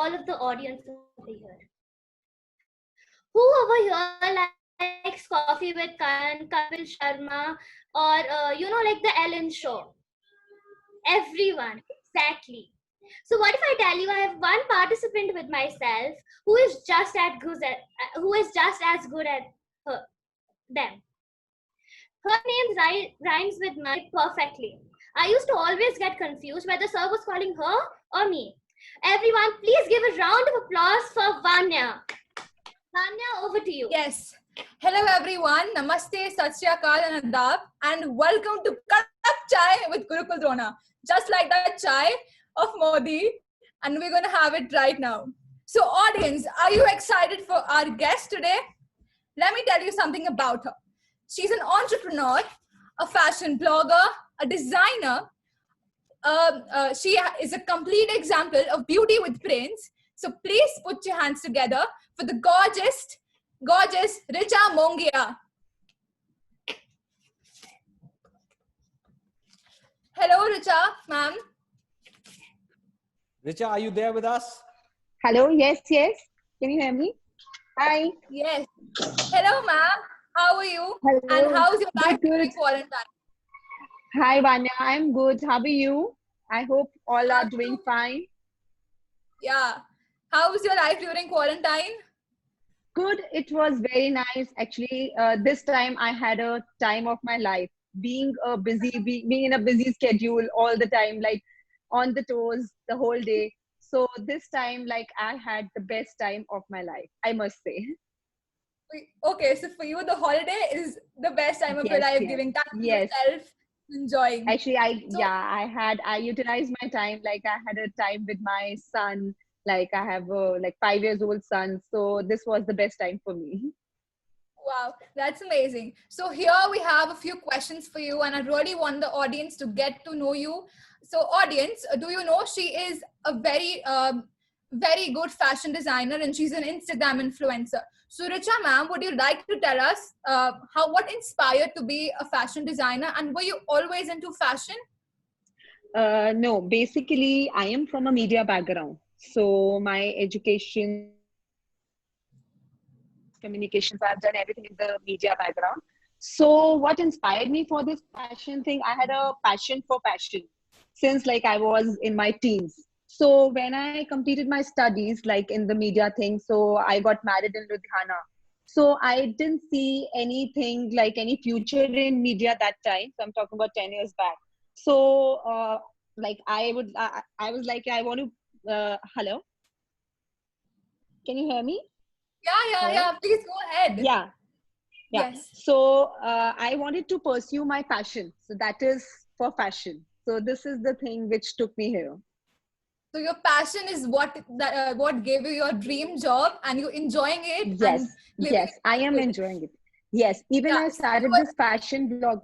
all of the audience over here. Who over here likes Coffee with Karan, Kapil Sharma, or like the Ellen Show? Everyone, exactly. So what if I tell you I have one participant with myself who is just as good at them. Her name rhymes with mine perfectly. I used to always get confused whether sir was calling her or me. Everyone, please give a round of applause for Vaanya. Vaanya, over to you. Yes. Hello everyone. Namaste, Sat Shri Akal and Adab, and welcome to Kadak Chai with Gurukul Drona. Just like that chai of Modi, and we're going to have it right now. So audience, are you excited for our guest today? Let me tell you something about her. She's an entrepreneur, a fashion blogger, a designer. She is a complete example of beauty with brains. So please put your hands together for the gorgeous Richa Mongia. Hello, Richa, ma'am. Richa, are you there with us? Hello, yes. Can you hear me? Hi. Yes. Hello, ma'am. How are you? Hello. And how's your life Good. during quarantine? Hi, Vanya. I'm good. How are you? I hope all are doing fine. Yeah. How was your life during quarantine? Good. It was very nice. Actually, this time I had a time of my life. Being in a busy schedule all the time, like on the toes the whole day. So this time, like I had the best time of my life, I must say. Okay, so for you, the holiday is the best time of your life, giving time to yourself, enjoying. Actually, I utilized my time. Like I had a time with my son. Like I have a 5 years old son. So this was the best time for me. Wow, that's amazing. So here we have a few questions for you, and I really want the audience to get to know you. So audience, do you know she is a very good fashion designer, and she's an Instagram influencer. So Richa ma'am, would you like to tell us what inspired to be a fashion designer, and were you always into fashion? No, basically I am from a media background. So my education, communications, I've done everything in the media background. So what inspired me for this passion thing, I had a passion for fashion since like I was in my teens. So when I completed my studies like in the media thing, so I got married in Ludhiana. So I didn't see anything like any future in media that time. So I'm talking about 10 years back. So like I was like, I want to, hello? Can you hear me? Yeah. Please go ahead. Yeah. Yes. So I wanted to pursue my passion. So that is for fashion. So this is the thing which took me here. So your passion is what gave you your dream job, and you're enjoying it. Yes, I am enjoying it. Yes, even I started this fashion blog.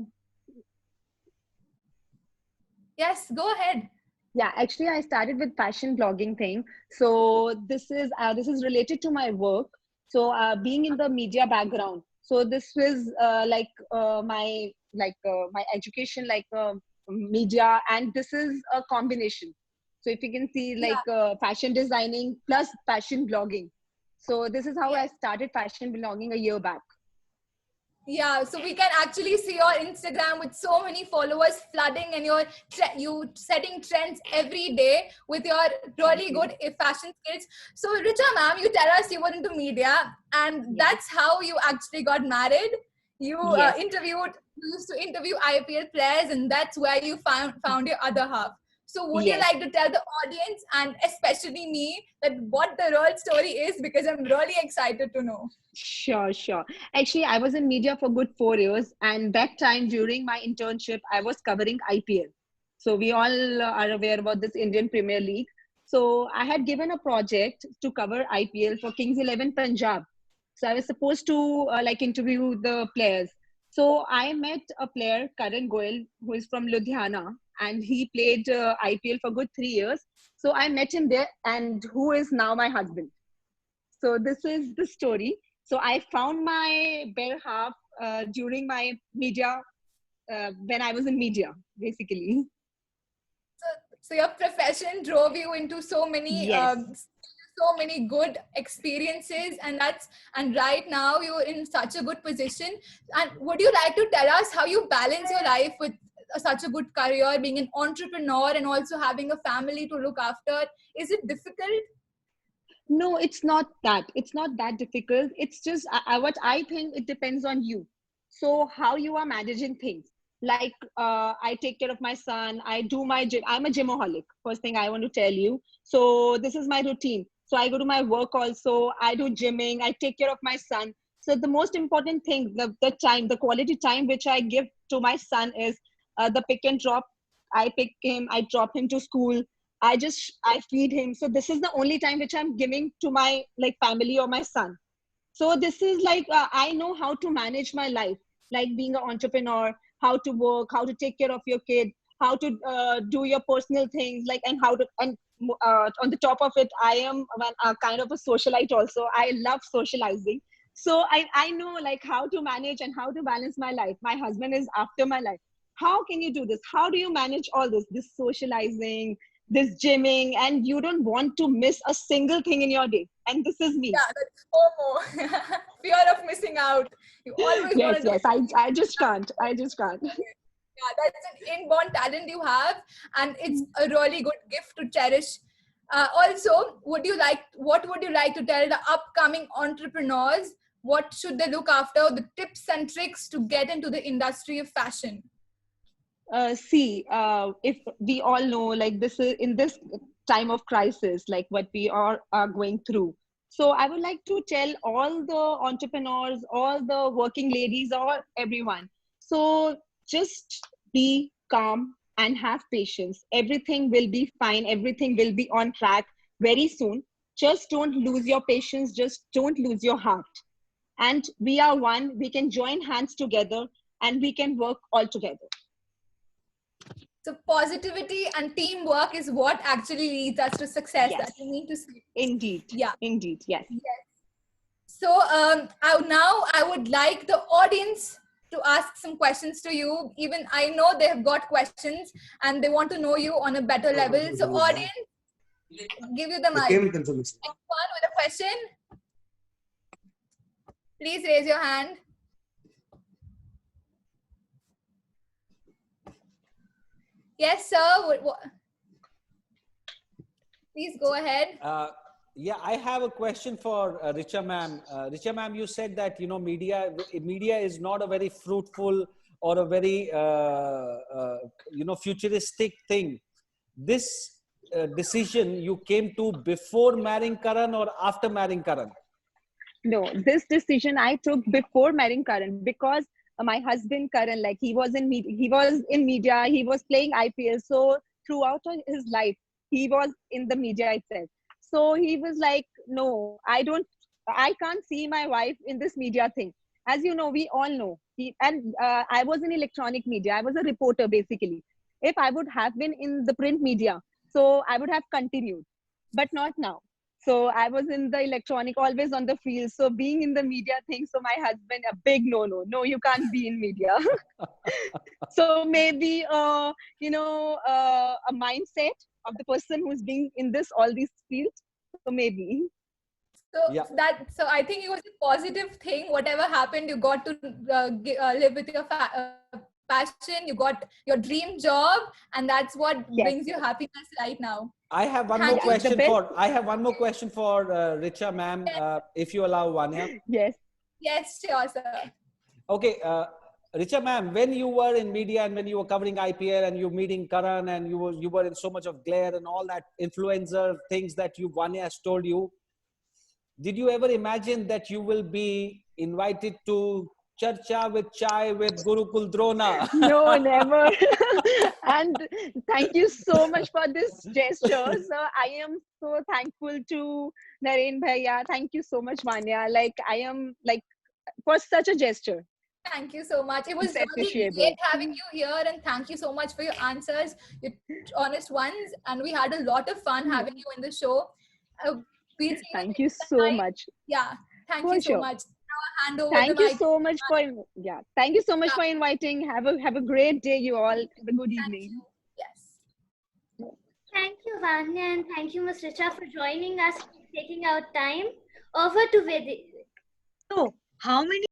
Yes, go ahead. Yeah, actually I started with fashion blogging thing. So this is related to my work. So being in the media background, so this was my education, media, and this is a combination. So if you can see fashion designing plus fashion blogging. So this is how I started fashion blogging a year back. Yeah, so we can actually see your Instagram with so many followers flooding, and you setting trends every day with your really good fashion skills. So Richa ma'am, you tell us you were into media, and that's how you actually got married. You used to interview IPL players, and that's where you found your other half. So would you like to tell the audience, and especially me, that what the real story is, because I'm really excited to know. Sure. Actually, I was in media for good 4 years, and that time during my internship, I was covering IPL. So we all are aware about this Indian Premier League. So I had given a project to cover IPL for Kings 11 Punjab. So I was supposed to interview the players. So I met a player, Karan Goyal, who is from Ludhiana, and he played IPL for good 3 years. So I met him there, and who is now my husband. So this is the story. So I found my better half during my media, when I was in media, basically. So your profession drove you into so many so many good experiences, and right now you're in such a good position. And would you like to tell us how you balance your life with such a good career, being an entrepreneur and also having a family to look after? Is it difficult? No, it's not that. It's not that difficult. It's just what I think it depends on you. So how you are managing things. Like I take care of my son. I do my gym. I'm a gymaholic. First thing I want to tell you. So this is my routine. So I go to my work also. I do gymming. I take care of my son. So the most important thing, the time, the quality time which I give to my son is the pick and drop. I pick him. I drop him to school. I feed him. So this is the only time which I'm giving to my like family or my son. So this is like I know how to manage my life, like being an entrepreneur, how to work, how to take care of your kid, how to do your personal things, like, and how to, and on the top of it, I am kind of a socialite also. I love socializing. So I know like how to manage and how to balance my life. My husband is after my life. How can you do this? How do you manage all this socializing, this gymming, and you don't want to miss a single thing in your day? And this is me. Yeah, that's FOMO. Fear of missing out. You always want Yes, to do yes. something. I just can't. I just can't. Yeah, that's an inborn talent you have, and it's a really good gift to cherish. Also, what would you like to tell the upcoming entrepreneurs? What should they look after? The tips and tricks to get into the industry of fashion. See, if we all know, like this is in this time of crisis, like what we are going through. So I would like to tell all the entrepreneurs, all the working ladies, or everyone. So just be calm and have patience. Everything will be fine. Everything will be on track very soon. Just don't lose your patience. Just don't lose your heart. And we are one. We can join hands together and we can work all together. So positivity and teamwork is what actually leads us to success. Yes, That you need to see. indeed. Yeah. Indeed, yes. Yes. So I would like the audience to ask some questions to you. Even I know they have got questions and they want to know you on a better level. So audience, give you the mic. Anyone with a question? Please raise your hand. Yes, sir. Please go ahead. Yeah, I have a question for Richa ma'am. Richa ma'am, you said that media is not a very fruitful or a very futuristic thing. This decision you came to before marrying Karan or after marrying Karan? No, this decision I took before marrying Karan, because my husband Karan, like he was in media, he was playing IPL. So throughout his life, he was in the media itself. So he was like, no, I can't see my wife in this media thing. As you know, we all know. I was in electronic media. I was a reporter basically. If I would have been in the print media, so I would have continued, but not now. So I was in the electronic, always on the field. So being in the media thing, so my husband, a big no, you can't be in media. So maybe, a mindset of the person who's being in all these fields. So maybe. So so I think it was a positive thing. Whatever happened, you got to live with your passion. You got your dream job, and that's what brings you happiness right now. I have one more question for Richa ma'am, if you allow, Vanya. Yes, sure, sir. Okay, Richa ma'am, when you were in media and when you were covering IPL and you meeting Karan and you were in so much of glare and all that influencer things that Vanya has told you, did you ever imagine that you will be invited to Charcha with Chai with Gurukul Drona? No, never. And thank you so much for this gesture. So I am so thankful to Naren Bhaiya. Thank you so much, Vanya. Like I am like for such a gesture. Thank you so much. It was really great having you here, and thank you so much for your answers, your honest ones. And we had a lot of fun having you in the show. We'll see thank you so much. Yeah, thank you so much. Now hand over thank the you mic. so much for thank you so much for inviting. Have a great day, you all. Have a good evening. Yes. Thank you, Vanya, and thank you, Ms. Richa, for joining us taking out time. Over to Vedi. So, how many